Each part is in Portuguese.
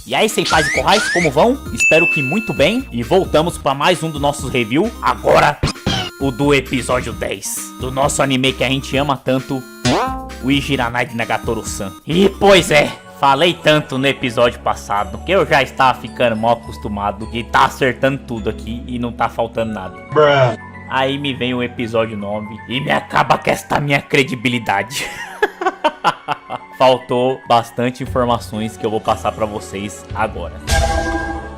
E aí, senpais e corrais, como vão? Espero que muito bem. E voltamos para mais um dos nossos reviews. Agora, o do episódio 10. Do nosso anime que a gente ama tanto, o Ijiranai de Nagatoro-san. E pois é, falei tanto no episódio passado que eu já estava ficando mal acostumado de tá acertando tudo aqui e não tá faltando nada. Aí me vem o episódio 9 e me acaba com esta minha credibilidade. Faltou bastante informações que eu vou passar pra vocês agora.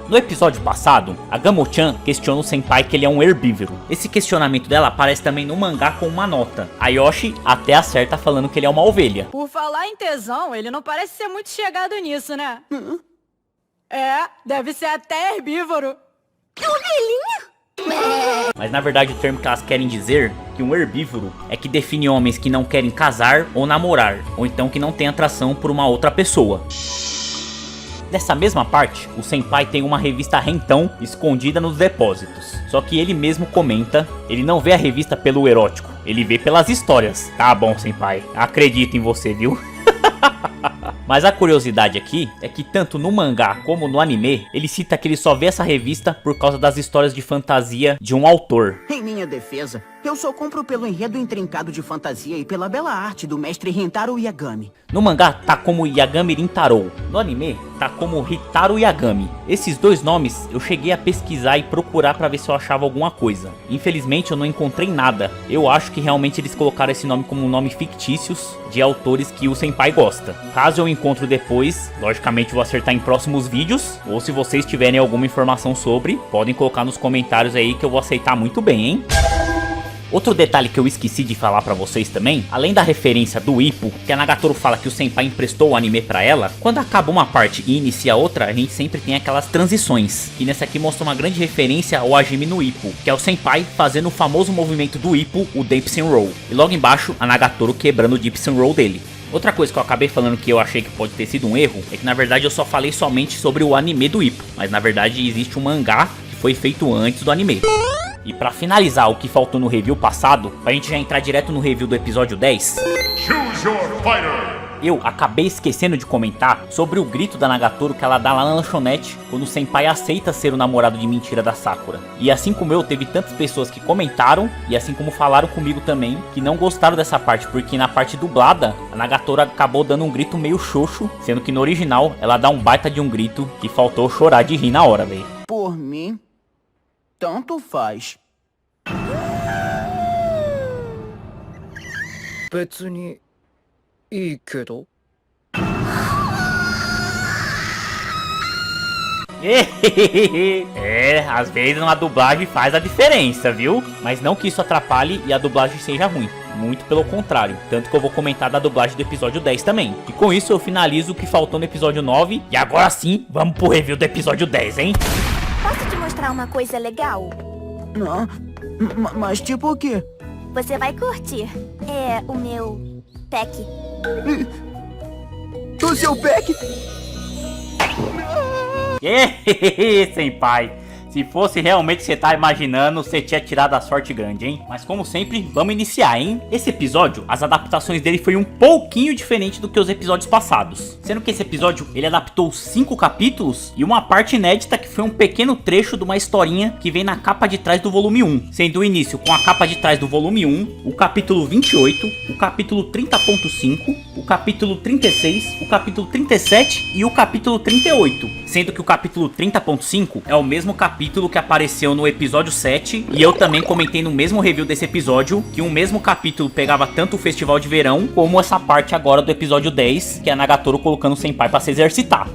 No episódio passado, a Gamo-chan questiona o senpai que ele é um herbívoro. Esse questionamento dela aparece também no mangá com uma nota. A Yoshi até acerta falando que ele é uma ovelha. Por falar em tesão, ele não parece ser muito chegado nisso, né? É, deve ser até herbívoro. Ovelhinha? Mas na verdade o termo que elas querem dizer que um herbívoro é que define homens que não querem casar ou namorar, ou então que não têm atração por uma outra pessoa. Nessa mesma parte, o senpai tem uma revista Rentão escondida nos depósitos. Só que ele mesmo comenta, ele não vê a revista pelo erótico, ele vê pelas histórias. Tá bom, senpai, acredito em você, viu? Mas a curiosidade aqui é que tanto no mangá como no anime, ele cita que ele só vê essa revista por causa das histórias de fantasia de um autor. Em minha defesa, eu só compro pelo enredo intrincado de fantasia e pela bela arte do mestre Rintaro Yagami. No mangá tá como Yagami Rintaro, no anime tá como Hitaru Yagami. Esses dois nomes eu cheguei a pesquisar e procurar pra ver se eu achava alguma coisa. Infelizmente eu não encontrei nada. Eu acho que realmente eles colocaram esse nome como nome fictícios de autores que o senpai gosta. Caso eu encontre depois, logicamente vou acertar em próximos vídeos, ou se vocês tiverem alguma informação sobre, podem colocar nos comentários aí que eu vou aceitar muito bem, hein? Outro detalhe que eu esqueci de falar pra vocês também, além da referência do Ippo, que a Nagatoro fala que o senpai emprestou o anime pra ela, quando acaba uma parte e inicia outra, a gente sempre tem aquelas transições, que nessa aqui mostra uma grande referência ao Hajime no Ippo, que é o senpai fazendo o famoso movimento do Ippo, o Dancing Roll, e logo embaixo a Nagatoro quebrando o Dancing Roll dele. Outra coisa que eu acabei falando que eu achei que pode ter sido um erro, é que na verdade eu só falei somente sobre o anime do Ippo, mas na verdade existe um mangá que foi feito antes do anime. E pra finalizar o que faltou no review passado, pra gente já entrar direto no review do episódio 10, eu acabei esquecendo de comentar sobre o grito da Nagatoro que ela dá lá na lanchonete quando o senpai aceita ser o namorado de mentira da Sakura. E assim como eu, teve tantas pessoas que comentaram e assim como falaram comigo também que não gostaram dessa parte, porque na parte dublada a Nagatoro acabou dando um grito meio xoxo, sendo que no original ela dá um baita de um grito que faltou chorar de rir na hora, velho. Por mim, tanto faz. 別にいいけど。É, às vezes uma dublagem faz a diferença, viu? Mas não que isso atrapalhe e a dublagem seja ruim. Muito pelo contrário. Tanto que eu vou comentar da dublagem do episódio 10 também. E com isso eu finalizo o que faltou no episódio 9. E agora sim, vamos pro review do episódio 10, hein? Posso te mostrar uma coisa legal? Não, mas tipo o quê? Você vai curtir. É o meu pack. O seu pack? Senpai, se fosse realmente o que você tá imaginando, você tinha tirado a sorte grande, hein? Mas como sempre, vamos iniciar, hein? Esse episódio, as adaptações dele foi um pouquinho diferente do que os episódios passados. Sendo que esse episódio, ele adaptou 5 capítulos e uma parte inédita que foi um pequeno trecho de uma historinha que vem na capa de trás do volume 1. Sendo o início com a capa de trás do volume 1, o capítulo 28, o capítulo 30.5, o capítulo 36, o capítulo 37 e o capítulo 38. Sendo que o capítulo 30.5 é o mesmo capítulo que apareceu no episódio 7. E eu também comentei no mesmo review desse episódio que um mesmo capítulo pegava tanto o festival de verão como essa parte agora do episódio 10, que é a Nagatoro colocando o senpai pra se exercitar.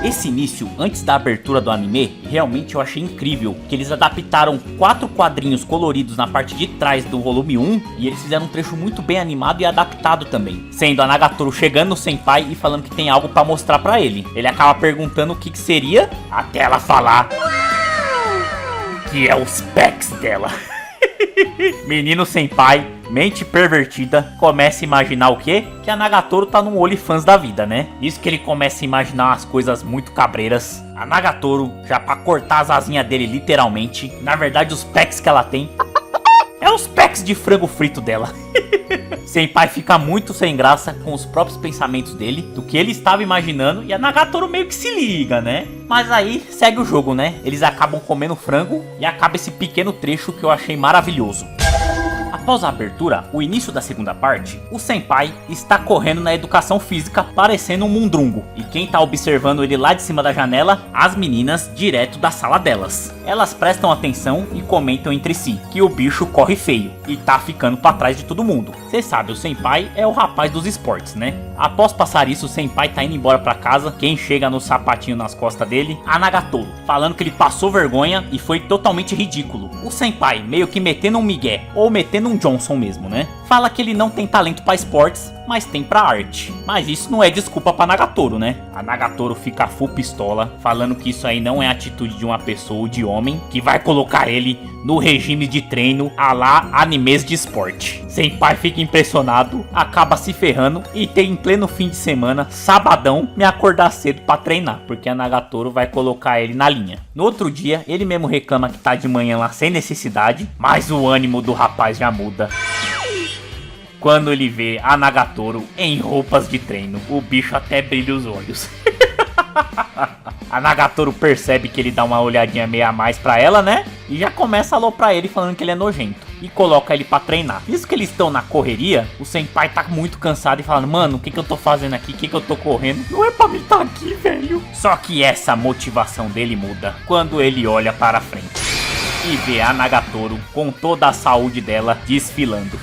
Esse início, antes da abertura do anime, realmente eu achei incrível, que eles adaptaram 4 quadrinhos coloridos na parte de trás do volume 1, e eles fizeram um trecho muito bem animado e adaptado também, sendo a Nagatoro chegando no senpai e falando que tem algo pra mostrar pra ele. Ele acaba perguntando o que seria, até ela falar que é os packs dela. Menino senpai, mente pervertida, começa a imaginar o quê? Que a Nagatoro tá num OnlyFans da vida, né? Isso que ele começa a imaginar umas coisas muito cabreiras. A Nagatoro, já pra cortar as asinhas dele literalmente, na verdade os packs que ela tem é os packs de frango frito dela. Senpai fica muito sem graça com os próprios pensamentos dele, do que ele estava imaginando, e a Nagatoro meio que se liga, né? Mas aí segue o jogo, né? Eles acabam comendo frango e acaba esse pequeno trecho que eu achei maravilhoso. Após a abertura, o início da segunda parte, o Senpai está correndo na educação física parecendo um mundrungo. E quem tá observando ele lá de cima da janela? As meninas direto da sala delas. Elas prestam atenção e comentam entre si que o bicho corre feio e tá ficando pra trás de todo mundo. Cê sabe, o Senpai é o rapaz dos esportes, né? Após passar isso, o Senpai tá indo embora pra casa. Quem chega no sapatinho nas costas dele? A Nagatoro, falando que ele passou vergonha e foi totalmente ridículo. O Senpai meio que metendo um migué, ou metendo um Johnson mesmo, né? Fala que ele não tem talento pra esportes, mas tem pra arte. Mas isso não é desculpa pra Nagatoro, né? A Nagatoro fica full pistola, falando que isso aí não é atitude de uma pessoa ou de homem, que vai colocar ele no regime de treino a lá animes de esporte. Senpai fica impressionado, acaba se ferrando e tem em pleno fim de semana, sabadão, me acordar cedo pra treinar, porque a Nagatoro vai colocar ele na linha. No outro dia, ele mesmo reclama que tá de manhã lá sem necessidade, mas o ânimo do rapaz já muda quando ele vê a Nagatoro em roupas de treino. O bicho até brilha os olhos. A Nagatoro percebe que ele dá uma olhadinha meio a mais pra ela, né? E já começa a aloprar ele falando que ele é nojento. E coloca ele pra treinar. Isso que eles estão na correria, o Senpai tá muito cansado e falando: mano, o que eu tô fazendo aqui? O que eu tô correndo? Não é pra mim estar aqui, velho. Só que essa motivação dele muda quando ele olha para frente e vê a Nagatoro com toda a saúde dela desfilando.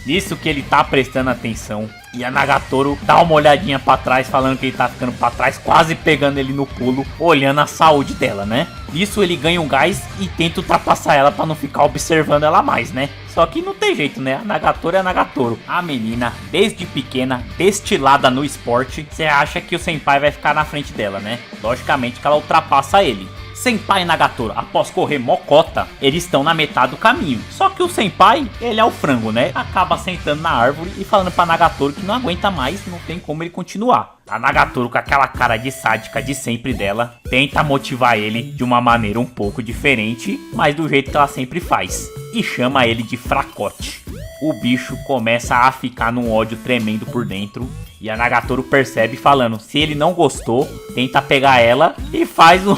Nisso que ele tá prestando atenção, e a Nagatoro dá uma olhadinha pra trás, falando que ele tá ficando pra trás, quase pegando ele no pulo, olhando a saúde dela, né? Nisso ele ganha um gás e tenta ultrapassar ela pra não ficar observando ela mais, né? Só que não tem jeito, né? A Nagatoro é a Nagatoro. A menina, desde pequena, destilada no esporte, você acha que o Senpai vai ficar na frente dela, né? Logicamente que ela ultrapassa ele. Senpai e Nagatoro, após correr mocota, eles estão na metade do caminho. Só que o Senpai, ele é o frango, né? Acaba sentando na árvore e falando pra Nagatoro que não aguenta mais, não tem como ele continuar. A Nagatoro, com aquela cara de sádica de sempre dela, tenta motivar ele de uma maneira um pouco diferente, mas do jeito que ela sempre faz, e chama ele de fracote. O bicho começa a ficar num ódio tremendo por dentro, e a Nagatoro percebe falando, se ele não gostou, tenta pegar ela e faz um...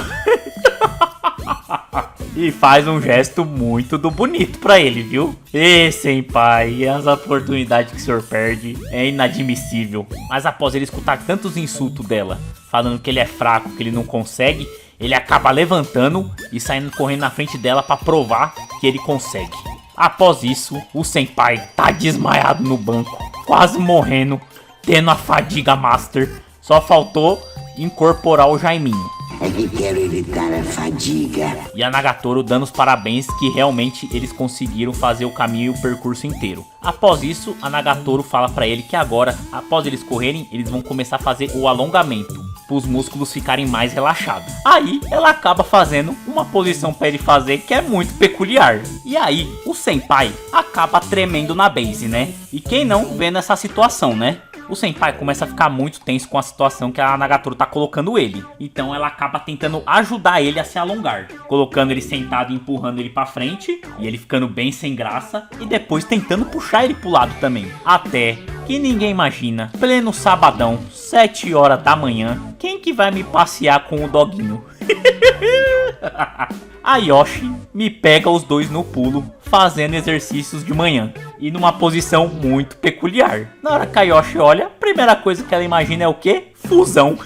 e faz um gesto muito do bonito pra ele, viu? Senpai, as oportunidades que o senhor perde é inadmissível. Mas após ele escutar tantos insultos dela, falando que ele é fraco, que ele não consegue, ele acaba levantando e saindo correndo na frente dela pra provar que ele consegue. Após isso, o Senpai tá desmaiado no banco, quase morrendo, tendo a fadiga master. Só faltou incorporar o Jaiminho. É que quero evitar a fadiga. E a Nagatoro dando os parabéns que realmente eles conseguiram fazer o caminho e o percurso inteiro. Após isso, a Nagatoro fala pra ele que agora, após eles correrem, eles vão começar a fazer o alongamento, para os músculos ficarem mais relaxados. Aí ela acaba fazendo uma posição pra ele fazer que é muito peculiar. E aí o Senpai acaba tremendo na base, né? E quem não vê nessa situação, né? O Senpai começa a ficar muito tenso com a situação que a Nagatoro tá colocando ele. Então ela acaba tentando ajudar ele a se alongar, colocando ele sentado e empurrando ele pra frente, e ele ficando bem sem graça, e depois tentando puxar ele pro lado também. Até que ninguém imagina, pleno sabadão, 7 horas da manhã, quem que vai me passear com o doguinho? A Yoshi me pega os dois no pulo, fazendo exercícios de manhã, e numa posição muito peculiar. Na hora que a Yoshi olha, a primeira coisa que ela imagina é o quê? Fusão.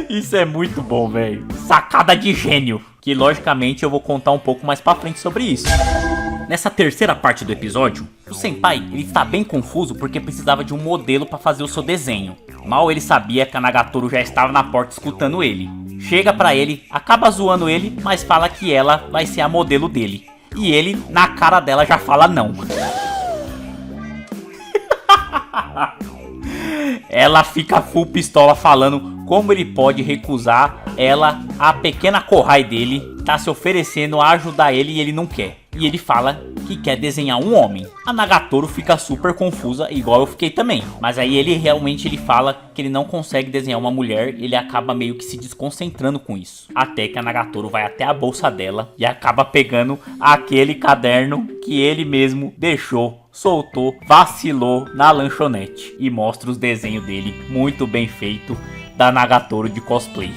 Isso é muito bom, velho. Sacada de gênio, que logicamente eu vou contar um pouco mais pra frente sobre isso. Nessa terceira parte do episódio, o Senpai ele está bem confuso porque precisava de um modelo para fazer o seu desenho. Mal ele sabia que a Nagatoro já estava na porta escutando ele. Chega pra ele, acaba zoando ele, mas fala que ela vai ser a modelo dele. E ele, na cara dela, já fala não. Ela fica full pistola falando como ele pode recusar ela, a pequena Kohai dele, tá se oferecendo a ajudar ele e ele não quer. e ele fala que quer desenhar um homem. A Nagatoro fica super confusa, igual eu fiquei também. Mas aí ele fala que ele não consegue desenhar uma mulher, ele acaba meio que se desconcentrando com isso. Até que a Nagatoro vai até a bolsa dela e acaba pegando aquele caderno que ele mesmo deixou, soltou, vacilou na lanchonete. E mostra os desenhos dele, muito bem feito, da Nagatoro de cosplay.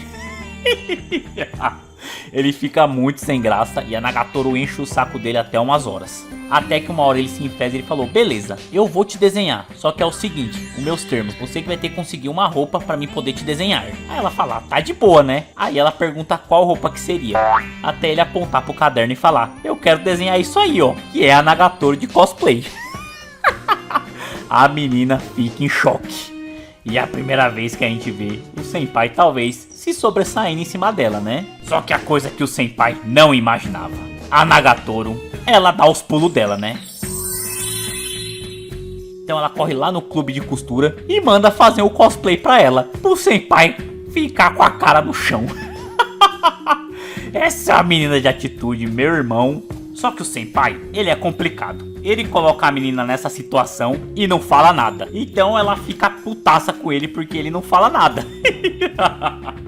Ele fica muito sem graça e a Nagatoro enche o saco dele até umas horas. Até que uma hora ele se enfesa e ele falou: beleza, eu vou te desenhar, só que é o seguinte, os meus termos, você que vai ter que conseguir uma roupa pra mim poder te desenhar. Aí ela fala: tá de boa, né? Aí ela pergunta qual roupa que seria, até ele apontar pro caderno e falar: eu quero desenhar isso aí, ó, que é a Nagatoro de cosplay. A menina fica em choque. E é a primeira vez que a gente vê o senpai talvez se sobressaindo em cima dela, né? Só que a coisa que o senpai não imaginava: a Nagatoro, ela dá os pulos dela, né? Então ela corre lá no clube de costura e manda fazer o cosplay pra ela, pro senpai ficar com a cara no chão. Essa é a menina de atitude, meu irmão. Só que o senpai, ele é complicado. Ele coloca a menina nessa situação e não fala nada. Então ela fica putaça com ele porque ele não fala nada.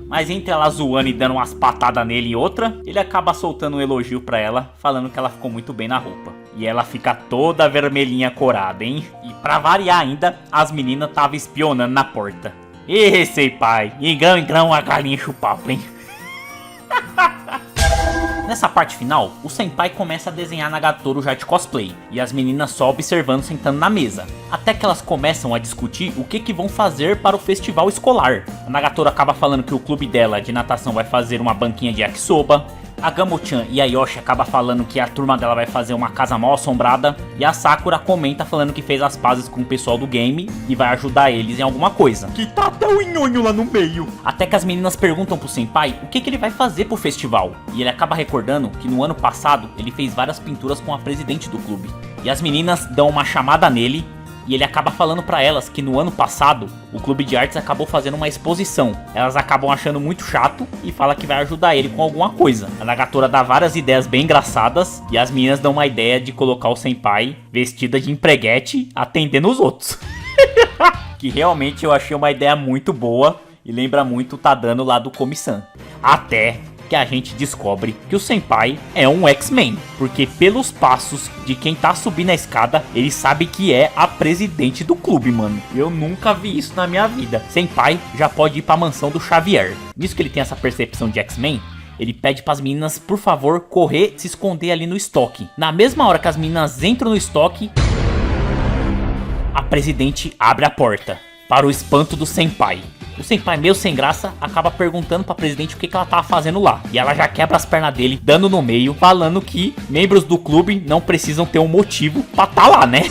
Mas entre ela zoando e dando umas patadas nele e outra, ele acaba soltando um elogio pra ela, falando que ela ficou muito bem na roupa. E ela fica toda vermelhinha corada, hein? E pra variar ainda, as meninas estavam espionando na porta. Ê, senpai, em grão a galinha enche o papo, hein? Nessa parte final, o senpai começa a desenhar Nagatoro já de cosplay, e as meninas só observando sentando na mesa, até que elas começam a discutir o que vão fazer para o festival escolar. A Nagatoro acaba falando que o clube dela de natação vai fazer uma banquinha de yakisoba, a Gamo-chan e a Yoshi acaba falando que a turma dela vai fazer uma casa mal assombrada, e a Sakura comenta falando que fez as pazes com o pessoal do game e vai ajudar eles em alguma coisa. Que tá até o nhonho lá no meio. Até que as meninas perguntam pro senpai o que ele vai fazer pro festival, e ele acaba recordando que no ano passado ele fez várias pinturas com a presidente do clube. E as meninas dão uma chamada nele e ele acaba falando pra elas que no ano passado o clube de artes acabou fazendo uma exposição. Elas acabam achando muito chato e fala que vai ajudar ele com alguma coisa. A Nagatoro dá várias ideias bem engraçadas e as meninas dão uma ideia de colocar o senpai vestida de empreguete atendendo os outros. Que realmente eu achei uma ideia muito boa e lembra muito o Tadano lá do Komi-san. Até que a gente descobre que o senpai é um X-Men, porque pelos passos de quem tá subindo a escada, ele sabe que é a presidente do clube, mano. Eu nunca vi isso na minha vida. Senpai já pode ir pra mansão do Xavier. Nisso que ele tem essa percepção de X-Men, ele pede pras meninas, por favor, correr, se esconder ali no estoque. Na mesma hora que as meninas entram no estoque, a presidente abre a porta, para o espanto do senpai. O senpai, meio sem graça, acaba perguntando pra presidente o que ela tava fazendo lá. E ela já quebra as pernas dele, dando no meio, falando que membros do clube não precisam ter um motivo pra tá lá, né?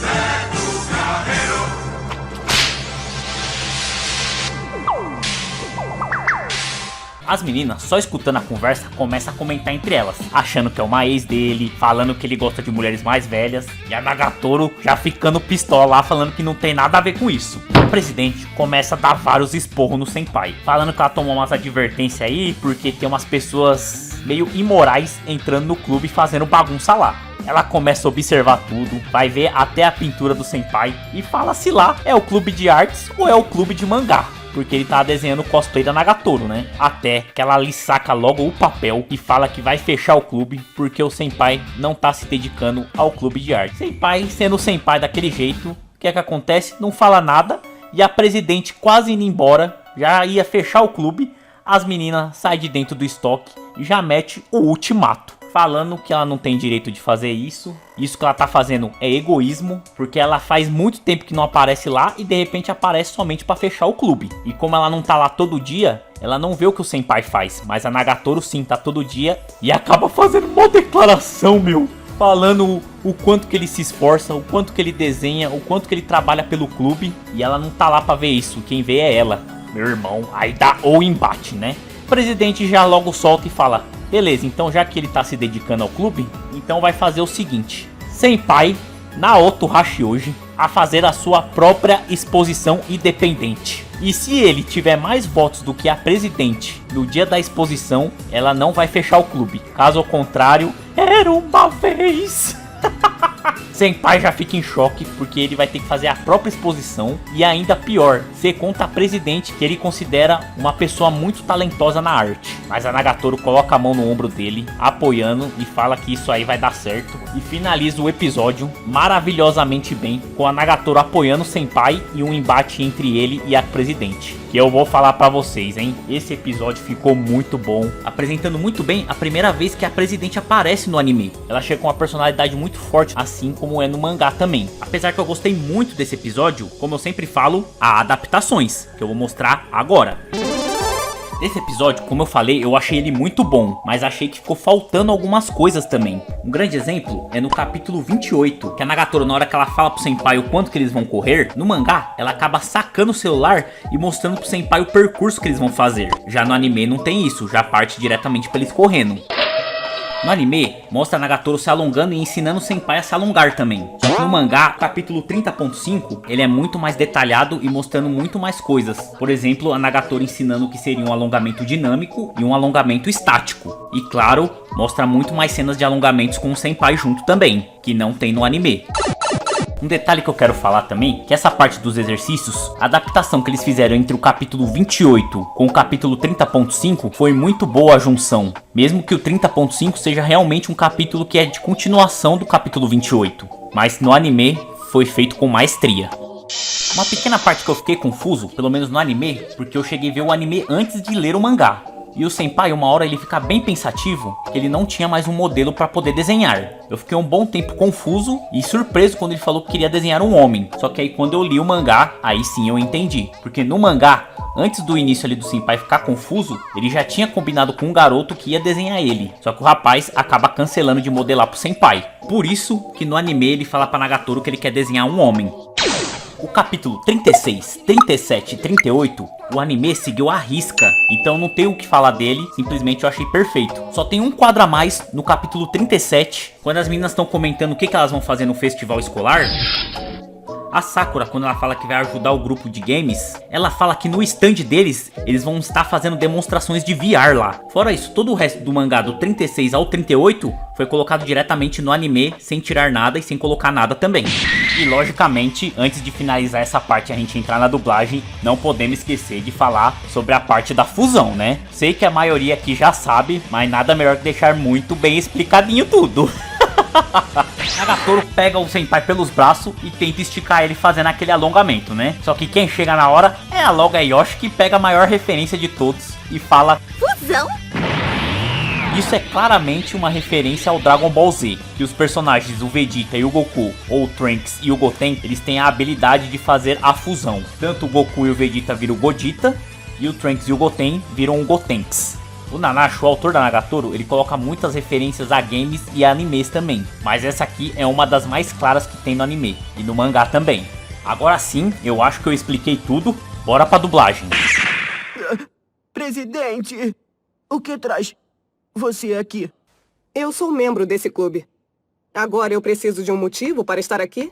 As meninas, só escutando a conversa, começam a comentar entre elas, achando que é uma ex dele, falando que ele gosta de mulheres mais velhas, e a Nagatoro já ficando pistola lá, falando que não tem nada a ver com isso. O presidente começa a dar vários esporros no senpai, falando que ela tomou umas advertências aí, porque tem umas pessoas meio imorais entrando no clube e fazendo bagunça lá. Ela começa a observar tudo, vai ver até a pintura do senpai e fala se lá é o clube de artes ou é o clube de mangá. Porque ele tá desenhando o cosplay da Nagatoro, né? Até que ela lhe saca logo o papel e fala que vai fechar o clube porque o senpai não tá se dedicando ao clube de arte. Senpai sendo o senpai daquele jeito, o que é que acontece? Não fala nada e a presidente quase indo embora, já ia fechar o clube, as meninas saem de dentro do estoque e já mete o ultimato. Falando que ela não tem direito de fazer isso. Isso que ela tá fazendo é egoísmo, porque ela faz muito tempo que não aparece lá e de repente aparece somente pra fechar o clube. E como ela não tá lá todo dia, ela não vê o que o senpai faz, mas a Nagatoro sim tá todo dia e acaba fazendo uma declaração, meu, falando o quanto que ele se esforça, o quanto que ele desenha, o quanto que ele trabalha pelo clube, e ela não tá lá pra ver isso, quem vê é ela. Meu irmão, aí dá o embate, né? O presidente já logo solta e fala: beleza, então já que ele tá se dedicando ao clube, então vai fazer o seguinte: senpai Naoto Hashioji a fazer a sua própria exposição independente. E se ele tiver mais votos do que a presidente no dia da exposição, ela não vai fechar o clube. Caso contrário, Era uma vez. Senpai já fica em choque porque ele vai ter que fazer a própria exposição e ainda pior, ser contra a presidente que ele considera uma pessoa muito talentosa na arte. Mas a Nagatoro coloca a mão no ombro dele, apoiando e fala que isso aí vai dar certo e finaliza o episódio maravilhosamente bem com a Nagatoro apoiando o Senpai e um embate entre ele e a presidente. Que eu vou falar pra vocês, hein? Esse episódio ficou muito bom, apresentando muito bem a primeira vez que a presidente aparece no anime. Ela chega com uma personalidade muito forte, assim como é no mangá também. Apesar que eu gostei muito desse episódio, como eu sempre falo, há adaptações, que eu vou mostrar agora. Esse episódio, como eu falei, eu achei ele muito bom, mas achei que ficou faltando algumas coisas também. Um grande exemplo é no capítulo 28, que a Nagatoro, na hora que ela fala pro Senpai o quanto que eles vão correr, no mangá, ela acaba sacando o celular e mostrando pro Senpai o percurso que eles vão fazer. Já no anime não tem isso, já parte diretamente pra eles correndo. No anime, mostra a Nagatoro se alongando e ensinando o Senpai a se alongar também. Só que no mangá, capítulo 30.5, ele é muito mais detalhado e mostrando muito mais coisas. Por exemplo, a Nagatoro ensinando o que seria um alongamento dinâmico e um alongamento estático. E claro, mostra muito mais cenas de alongamentos com o Senpai junto também, que não tem no anime. Um detalhe que eu quero falar também, que essa parte dos exercícios, a adaptação que eles fizeram entre o capítulo 28 com o capítulo 30.5 foi muito boa a junção. Mesmo que o 30.5 seja realmente um capítulo que é de continuação do capítulo 28. Mas no anime foi feito com maestria. Uma pequena parte que eu fiquei confuso, pelo menos no anime, porque eu cheguei a ver o anime antes de ler o mangá. E o Senpai, uma hora ele fica bem pensativo, que ele não tinha mais um modelo para poder desenhar. Eu fiquei um bom tempo confuso e surpreso quando ele falou que queria desenhar um homem. Só que aí quando eu li o mangá, aí sim eu entendi. Porque no mangá, antes do início ali do Senpai ficar confuso, ele já tinha combinado com um garoto que ia desenhar ele. Só que o rapaz acaba cancelando de modelar pro Senpai. Por isso que no anime ele fala pra Nagatoro que ele quer desenhar um homem. O capítulo 36, 37 e 38, o anime seguiu à risca, então não tenho o que falar dele, simplesmente eu achei perfeito. Só tem um quadro a mais no capítulo 37, quando as meninas estão comentando o que elas vão fazer no festival escolar. A Sakura, quando ela fala que vai ajudar o grupo de games, ela fala que no stand deles, eles vão estar fazendo demonstrações de VR lá. Fora isso, todo o resto do mangá do 36 ao 38 foi colocado diretamente no anime, sem tirar nada e sem colocar nada também. E logicamente, antes de finalizar essa parte e a gente entrar na dublagem, não podemos esquecer de falar sobre a parte da fusão, né? Sei que a maioria aqui já sabe, mas nada melhor que deixar muito bem explicadinho tudo. Nagatoro pega o Senpai pelos braços e tenta esticar ele fazendo aquele alongamento, né? Só que quem chega na hora é a Loga Yoshi, que pega a maior referência de todos e fala: Fusão? Isso é claramente uma referência ao Dragon Ball Z, que os personagens, o Vegeta e o Goku, ou o Trunks e o Goten, eles têm a habilidade de fazer a fusão. Tanto o Goku e o Vegeta viram o Godita, e o Trunks e o Goten viram o Gotenks. O Nanashi, o autor da Nagatoro, ele coloca muitas referências a games e a animes também, mas essa aqui é uma das mais claras que tem no anime, e no mangá também. Agora sim, eu acho que eu expliquei tudo, bora pra dublagem. Presidente, o que traz você aqui? Eu sou membro desse clube. Agora eu preciso de um motivo para estar aqui?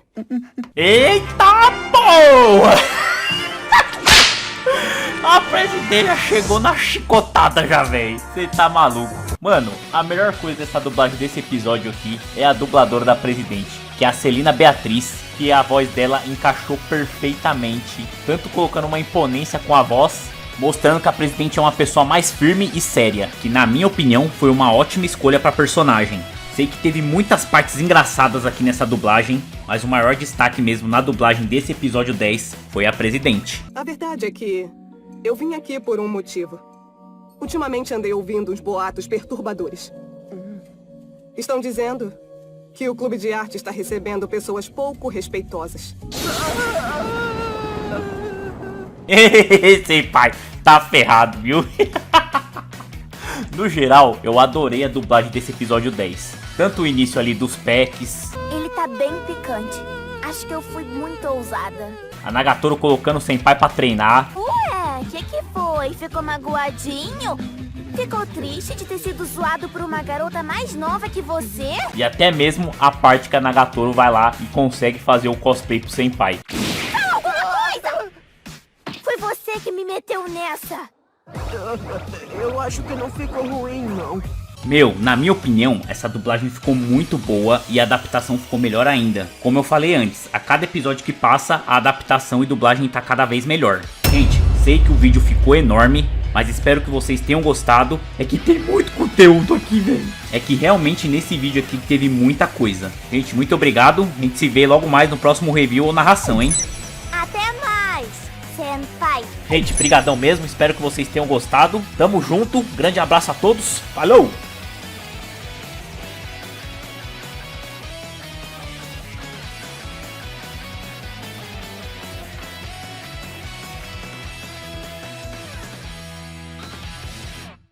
Eita porra! A presidente chegou na chicotada já, véi. Você tá maluco. Mano, a melhor coisa dessa dublagem desse episódio aqui é a dubladora da presidente, que é a Celina Beatriz, que a voz dela encaixou perfeitamente, tanto colocando uma imponência com a voz, mostrando que a presidente é uma pessoa mais firme e séria, que na minha opinião foi uma ótima escolha pra personagem. Sei que teve muitas partes engraçadas aqui nessa dublagem, mas o maior destaque mesmo na dublagem desse episódio 10 foi a presidente. A verdade é que eu vim aqui por um motivo. Ultimamente andei ouvindo uns boatos perturbadores. Estão dizendo que o clube de arte está recebendo pessoas pouco respeitosas. Senpai, tá ferrado, viu? No geral, eu adorei a dublagem desse episódio 10. Tanto o início ali dos packs. Ele tá bem picante. Acho que eu fui muito ousada. A Nagatoro colocando o Senpai pra treinar. Ué, que foi? Ficou magoadinho? Ficou triste de ter sido zoado por uma garota mais nova que você? E até mesmo a parte que a Nagatoro vai lá e consegue fazer o cosplay pro Senpai. Fala alguma coisa! Foi você que me meteu nessa. Eu acho que não ficou ruim, não. Meu, na minha opinião, essa dublagem ficou muito boa e a adaptação ficou melhor ainda. Como eu falei antes, a cada episódio que passa, a adaptação e dublagem tá cada vez melhor. Gente, sei que o vídeo ficou enorme, mas espero que vocês tenham gostado. É que tem muito conteúdo aqui, velho. É que realmente nesse vídeo aqui teve muita coisa. Gente, muito obrigado. A gente se vê logo mais no próximo review ou narração, hein? Até mais, senpai. Gente, brigadão mesmo. Espero que vocês tenham gostado. Tamo junto. Grande abraço a todos. Falou!